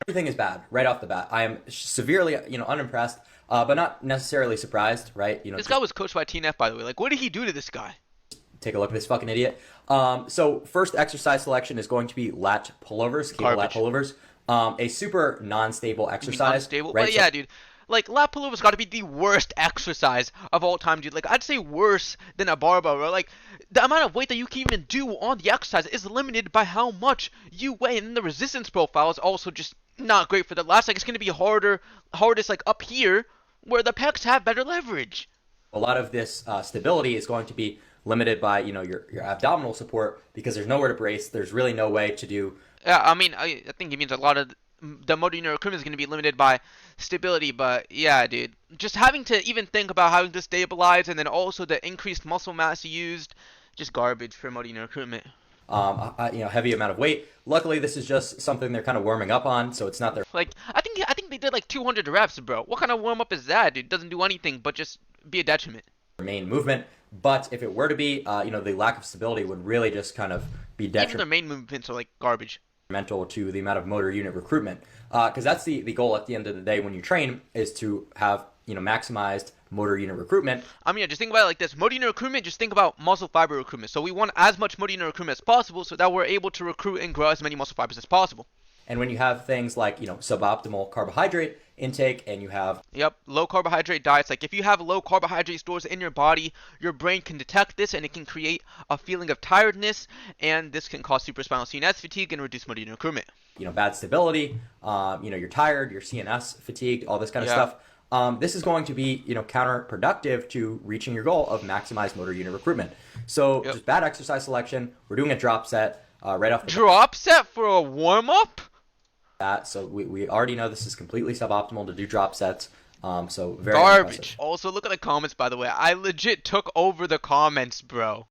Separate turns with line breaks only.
Everything is bad right off the bat. I am severely, unimpressed, but not necessarily surprised, right?
This guy
Just
was coached by TNF, by the way. Like, what did he do to this guy?
take a look at this fucking idiot. So first exercise selection is going to be lat pullovers, cable lat
Garbage.
pullovers. A super non-stable
You mean
exercise,
unstable?
right?
But
So
yeah, dude. Like, lat pullover's got to be the worst exercise of all time, dude. Like, I'd say worse than a barbell, bro. Like, the amount of weight that you can even do on the exercise is limited by how much you weigh, and the resistance profile is also just not great for the lats. Like, it's gonna be hardest like up here, where the pecs have better leverage.
a lot of this stability is going to be limited by your abdominal support because there's nowhere to brace. There's really no way to do.
Yeah, I mean, I think it means a lot of the motor neural equipment is going to be limited by stability, but yeah, dude, just having to even think about having to stabilize and then also the increased muscle mass used, just garbage for motor neural equipment.
Heavy amount of weight. Luckily, this is just something they're kind of warming up on, so it's not their
Like, I think they did like 200 reps, bro. What kind of warm up is that, dude? Doesn't do anything but just be a detriment.
main movement. But if it were to be, the lack of stability would really just kind of be
Even their main movements are like garbage.
detrimental to the amount of motor unit recruitment. Because that's the goal at the end of the day when you train is to have maximized motor unit recruitment.
I mean, yeah, just think about it like this. Motor unit recruitment, just think about muscle fiber recruitment. So we want as much motor unit recruitment as possible so that we're able to recruit and grow as many muscle fibers as possible.
And when you have things like suboptimal carbohydrate intake, and you have
Yep, low carbohydrate diets. Like if you have low carbohydrate stores in your body, your brain can detect this and it can create a feeling of tiredness, and this can cause supraspinal CNS fatigue and reduce motor unit recruitment.
bad stability, you're tired, you're CNS fatigued, all this kind of
Yeah.
stuff. This is going to be counterproductive to reaching your goal of maximized motor unit recruitment. So
Yep.
just bad exercise selection. We're doing a drop set right off the
Drop set for a warm up?
bat. So we already know this is completely suboptimal to do drop sets. So very
Garbage.
impressive.
Also, look at the comments, by the way. I legit took over the comments, bro.